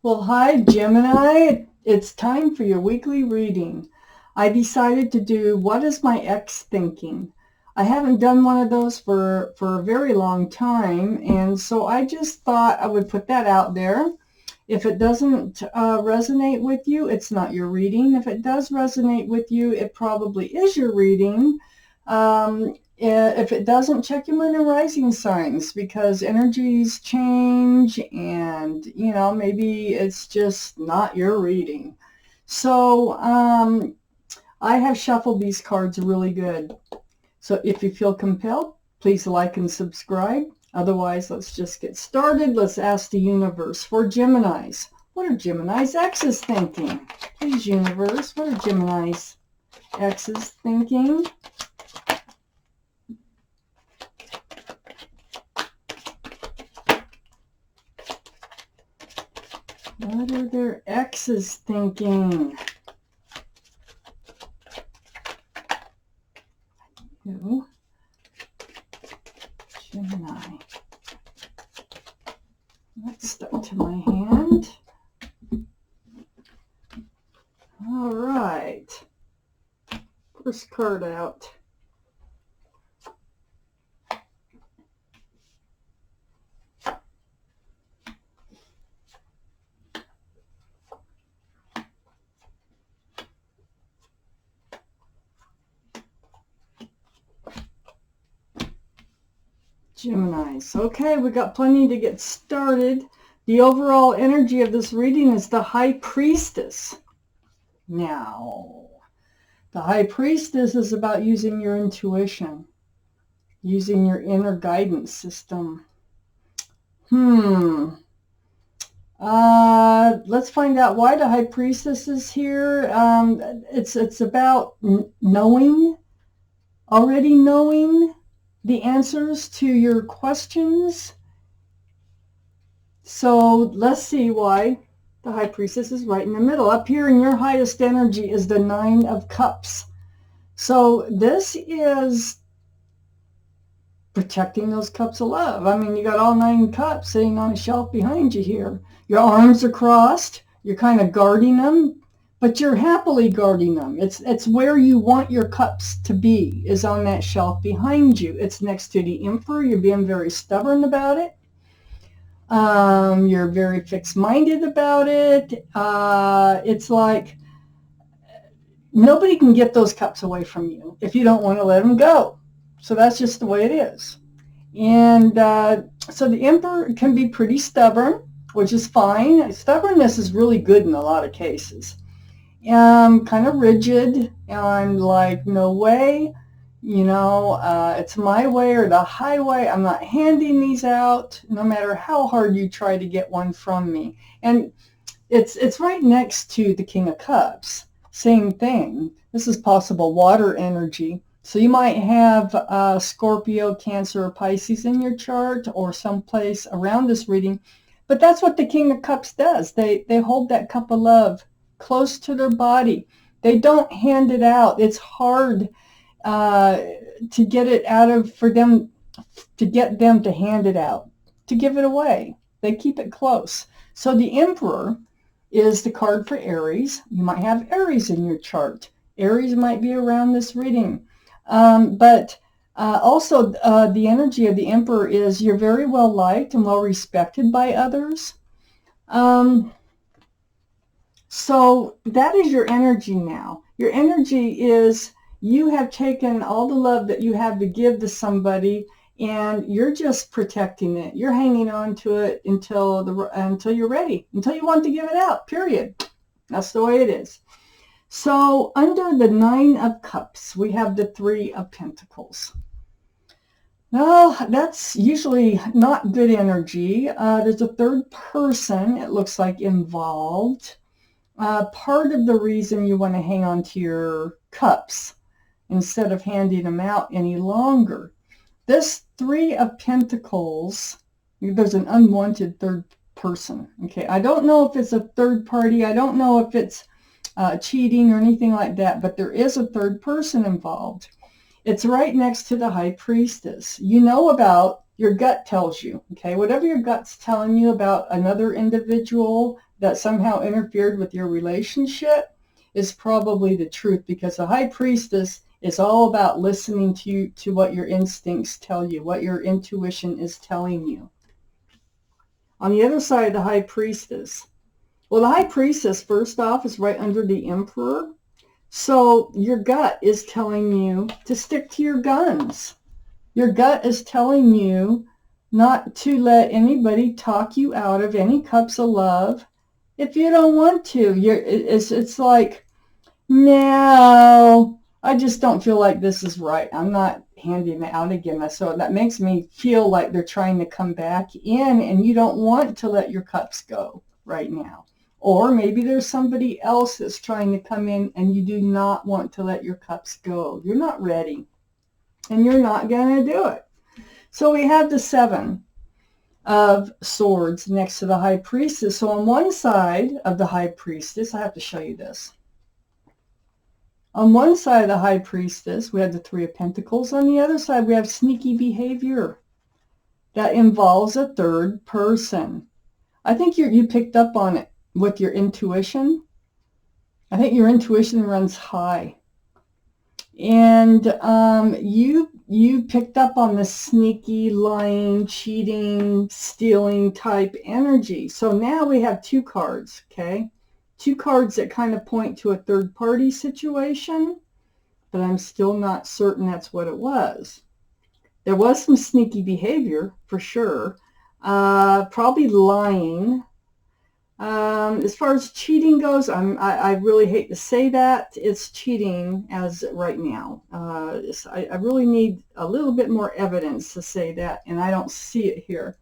Well, hi, Gemini. It's time for your weekly reading. I decided to do What is My Ex Thinking? I haven't done one of those for a very long time, and so I just thought I would put that out there. If it doesn't resonate with you, it's not your reading. If it does resonate with you, it probably is your reading. If it doesn't, check your moon and rising signs because energies change and, maybe it's just not your reading. So I have shuffled these cards really good. So if you feel compelled, please like and subscribe. Otherwise, let's just get started. Let's ask the universe for Geminis. What are Gemini's exes thinking? Please, universe, what are Gemini's exes thinking? What are their exes thinking? You, Gemini. Let's step to my hand. All right. First card out. Geminis. Okay, we got plenty to get started. The overall energy of this reading is the High Priestess. Now, the High Priestess is about using your intuition, using your inner guidance system. Let's find out why the High Priestess is here. It's about already knowing the answers to your questions. So let's see why the High Priestess is right in the middle. Up here in your highest energy is the Nine of Cups. So this is protecting those cups of love. I mean, you got all 9 cups sitting on a shelf behind you here. Your arms are crossed. You're kind of guarding them, but you're happily guarding them. It's where you want your cups to be, is on that shelf behind you. It's next to the Emperor. You're being very stubborn about it. You're very fixed-minded about it. It's like nobody can get those cups away from you if you don't want to let them go. So that's just the way it is. And so the Emperor can be pretty stubborn, which is fine. Stubbornness is really good in a lot of cases. Kind of rigid. I'm like, no way. It's my way or the highway. I'm not handing these out, no matter how hard you try to get one from me. And it's right next to the King of Cups. Same thing. This is possible water energy. So you might have Scorpio, Cancer, or Pisces in your chart or someplace around this reading. But that's what the King of Cups does. They hold that cup of love close to their body. They don't hand it out. It's hard to get it for them, to get them to hand it out, to give it away. They keep it close. So the Emperor is the card for Aries. You might have Aries in your chart. Aries might be around this reading. But also the energy of the Emperor is you're very well liked and well respected by others. So that is your energy now. Your energy is you have taken all the love that you have to give to somebody and you're just protecting it. You're hanging on to it until you're ready, until you want to give it out, period. That's the way it is. So under the Nine of Cups, we have the Three of Pentacles. Well, that's usually not good energy. There's a third person, it looks like, involved. Part of the reason you want to hang on to your cups instead of handing them out any longer. This Three of Pentacles, there's an unwanted third person. Okay, I don't know if it's a third party. I don't know if it's cheating or anything like that, but there is a third person involved. It's right next to the High Priestess. You know about, your gut tells you, okay? Whatever your gut's telling you about another individual that somehow interfered with your relationship is probably the truth, because the High Priestess is all about listening to what your instincts tell you, what your intuition is telling you. On the other side of the High Priestess, well, the High Priestess, first off, is right under the Emperor. So your gut is telling you to stick to your guns. Your gut is telling you not to let anybody talk you out of any cups of love if you don't want to. It's like, no, I just don't feel like this is right. I'm not handing it out again. So that makes me feel like they're trying to come back in, and you don't want to let your cups go right now. Or maybe there's somebody else that's trying to come in and you do not want to let your cups go. You're not ready, and you're not going to do it. So we have the Seven of Swords next to the High Priestess. So on one side of the High Priestess, I have to show you this. On one side of the High Priestess, we have the Three of Pentacles. On the other side, we have sneaky behavior that involves a third person. I think you picked up on it with your intuition. I think your intuition runs high. And you picked up on the sneaky, lying, cheating, stealing type energy. So now we have two cards, okay? Two cards that kind of point to a third party situation, but I'm still not certain that's what it was. There was some sneaky behavior for sure. Probably lying. As far as cheating goes, I really hate to say that. It's cheating as right now. I really need a little bit more evidence to say that, and I don't see it here.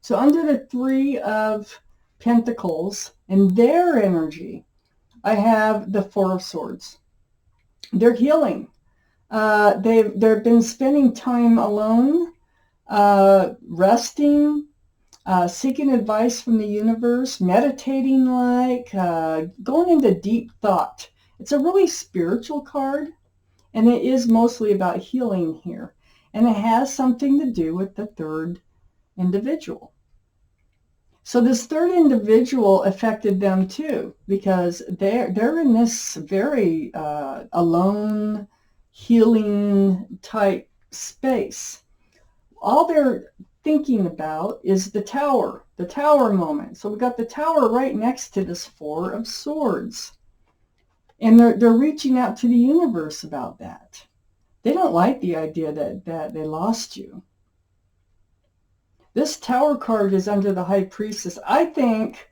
So under the Three of Pentacles and their energy, I have the Four of Swords. They're healing. They've been spending time alone, resting, seeking advice from the universe, meditating, going into deep thought. It's a really spiritual card, and it is mostly about healing here. And it has something to do with the third individual. So this third individual affected them too, because they're in this very alone, healing type space. All they're thinking about is the tower moment. So we got the tower right next to this Four of Swords. And they're reaching out to the universe about that. They don't like the idea that they lost you. This Tower card is under the High Priestess. I think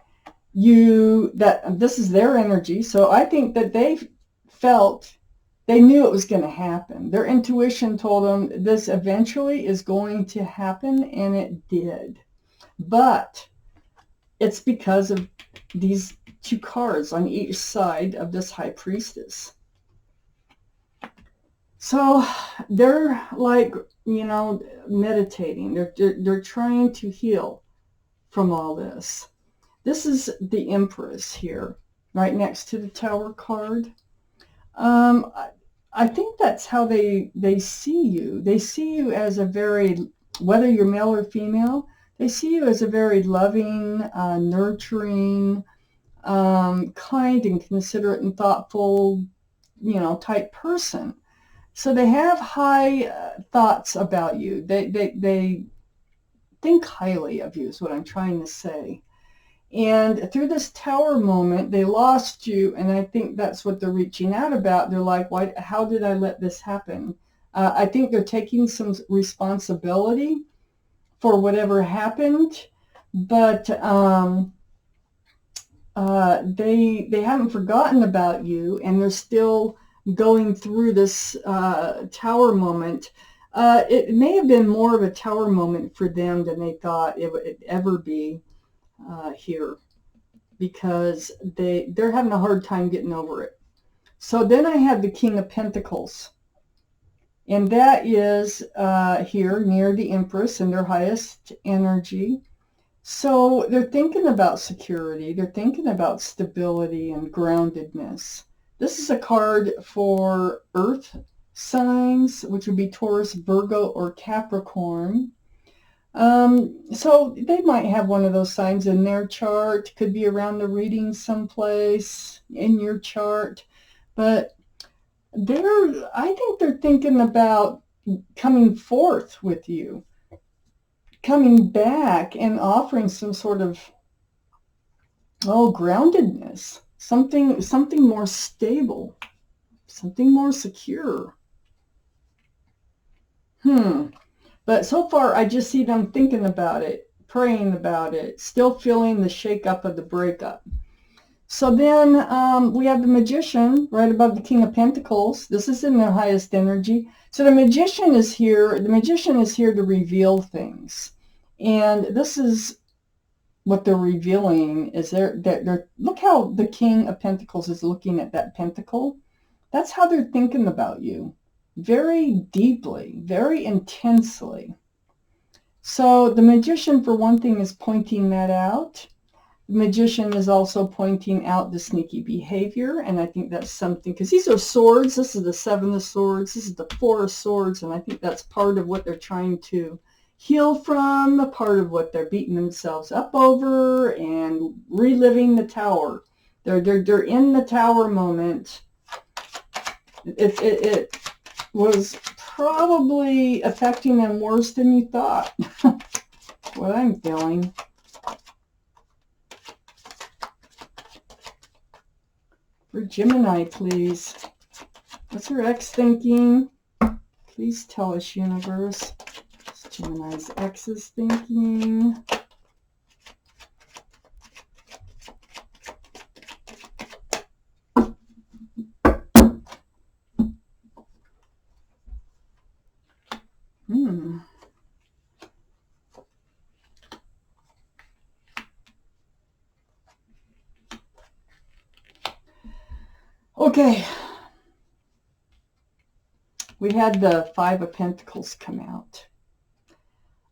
that this is their energy. So I think that they knew it was going to happen. Their intuition told them this eventually is going to happen, and it did. But it's because of these two cards on each side of this High Priestess. So they're like, meditating. They're trying to heal from all this. This is the Empress here, right next to the Tower card. I think that's how they see you. They see you as a very, whether you're male or female, they see you as a very loving, nurturing, kind and considerate and thoughtful, type person. So they have high thoughts about you. They think highly of you is what I'm trying to say. And through this Tower moment, they lost you, and I think that's what they're reaching out about. They're like, why? How did I let this happen? I think they're taking some responsibility for whatever happened, but they haven't forgotten about you, and they're still going through this Tower moment. It may have been more of a Tower moment for them than they thought it would ever be here, because they're having a hard time getting over it. So then I have the King of Pentacles, and that is here near the Empress in their highest energy. So they're thinking about security. They're thinking about stability and groundedness. This is a card for earth signs, which would be Taurus, Virgo, or Capricorn. So they might have one of those signs in their chart. Could be around the reading someplace in your chart. But I think they're thinking about coming forth with you, coming back and offering some sort of, groundedness, something more stable, something more secure. But so far, I just see them thinking about it, praying about it, still feeling the shake-up of the breakup. So then we have the Magician right above the King of Pentacles. This is in their highest energy. So the Magician is here. The Magician is here to reveal things. And this is what they're revealing is they're look how the King of Pentacles is looking at that pentacle. That's how they're thinking about you. Very deeply, very intensely. So the Magician, for one thing, is pointing that out. The Magician is also pointing out the sneaky behavior, and I think that's something, because these are swords. This is the Seven of Swords. This is the Four of Swords, and I think that's part of what they're trying to heal from, a part of what they're beating themselves up over, and reliving the Tower. They're in the Tower moment. It was probably affecting them worse than you thought. What I'm feeling. For Gemini, please. What's your ex thinking? Please tell us, universe. What's Gemini's ex is thinking? Okay. We had the Five of Pentacles come out.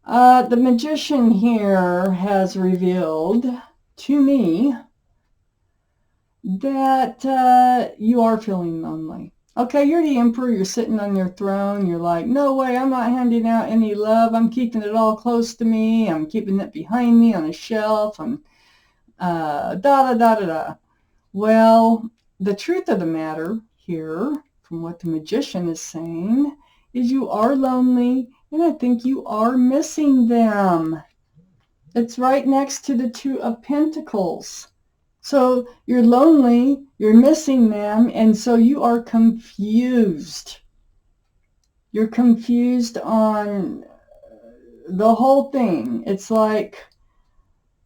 The Magician here has revealed to me that you are feeling lonely. Okay, you're the Emperor. You're sitting on your throne. You're like, no way, I'm not handing out any love. I'm keeping it all close to me. I'm keeping it behind me on a shelf. I'm da-da-da-da-da. Well, the truth of the matter here, from what the Magician is saying, is you are lonely, and I think you are missing them. It's right next to the Two of Pentacles. So you're lonely, you're missing them, and so you are confused. You're confused on the whole thing. It's like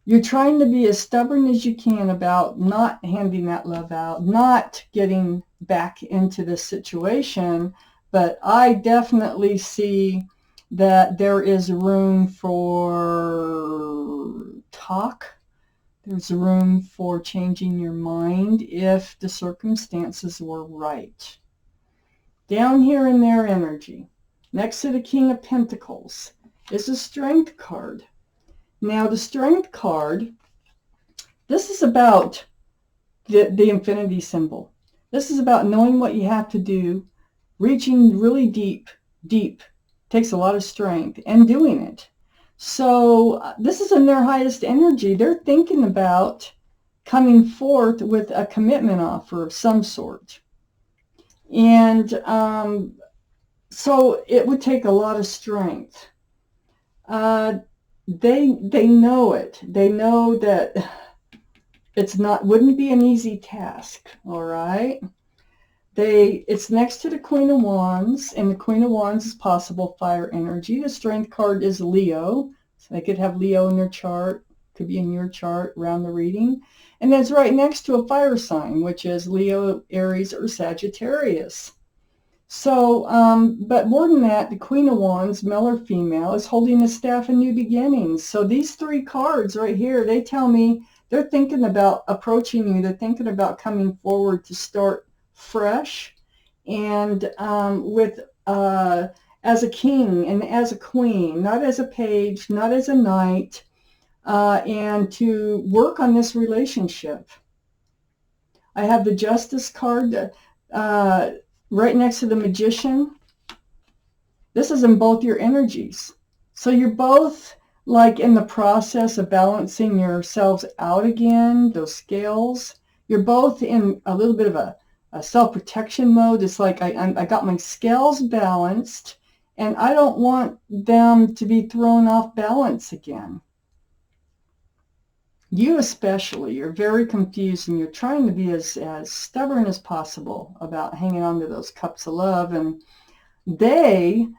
you're trying to be as stubborn as you can about not handing that love out, not getting back into this situation. But I definitely see that there is room for talk. There's room for changing your mind if the circumstances were right. Down here in their energy, next to the King of Pentacles, is a Strength card. Now, the Strength card, this is about the infinity symbol. This is about knowing what you have to do, reaching really deep, takes a lot of strength, and doing it. So this is in their highest energy. They're thinking about coming forth with a commitment offer of some sort. And so it would take a lot of strength. They know it. They know that wouldn't be an easy task, all right? It's next to the Queen of Wands, and the Queen of Wands is possible fire energy. The Strength card is Leo, so they could have Leo in their chart, could be in your chart around the reading. And that's right next to a fire sign, which is Leo, Aries, or Sagittarius. So, but more than that, the Queen of Wands, male or female, is holding the staff of new beginnings. So these three cards right here, they tell me they're thinking about approaching you. They're thinking about coming forward to start fresh, and as a king and as a queen, not as a page, not as a knight, and to work on this relationship. I have the Justice card right next to the Magician. This is in both your energies. So you're both like in the process of balancing yourselves out again, those scales. You're both in a little bit of a self-protection mode. It's like I got my scales balanced, and I don't want them to be thrown off balance again. You especially, you're very confused, and you're trying to be as stubborn as possible about hanging on to those cups of love. And they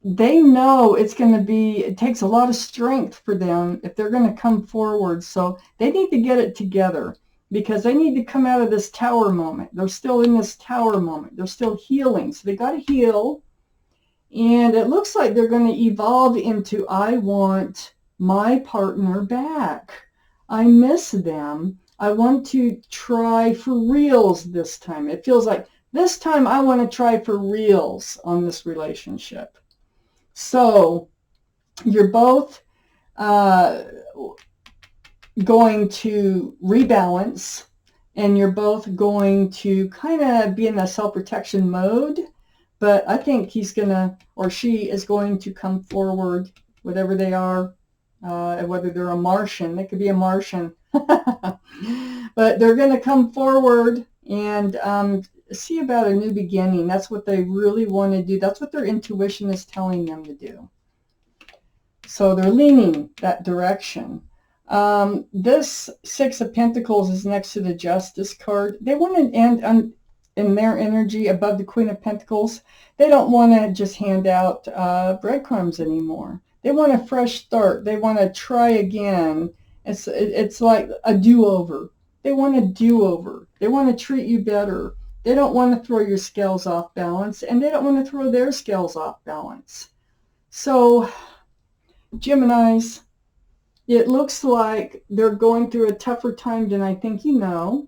know it's going to be, it takes a lot of strength for them if they're going to come forward. So they need to get it together, because they need to come out of this tower moment. They're still in this tower moment. They're still healing. So they got to heal. And it looks like they're going to evolve into, I want my partner back. I miss them. I want to try for reals this time. It feels like this time I want to try for reals on this relationship. So you're both going to rebalance, and you're both going to kind of be in a self-protection mode. But I think he's going to, or she is going to come forward, whatever they are, whether they're a Martian. They could be a Martian. But they're going to come forward and see about a new beginning. That's what they really want to do. That's what their intuition is telling them to do. So they're leaning that direction. This Six of Pentacles is next to the Justice card. They want to end in their energy above the Queen of Pentacles. They don't want to just hand out breadcrumbs anymore. They want a fresh start. They want to try again. It's like a do-over. They want a do-over. They want to treat you better. They don't want to throw your scales off balance, and they don't want to throw their scales off balance. So, Geminis, it looks like they're going through a tougher time than I think you know.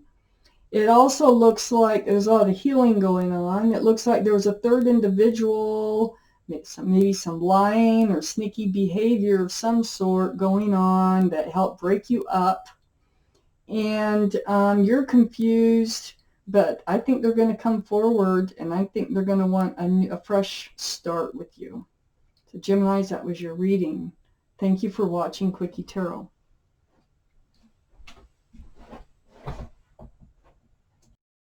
It also looks like there's a lot of healing going on. It looks like there was a third individual, maybe some lying or sneaky behavior of some sort going on that helped break you up. And you're confused, but I think they're going to come forward, and I think they're going to want a fresh start with you. So Geminis, that was your reading. Thank you for watching Quickie Tarot.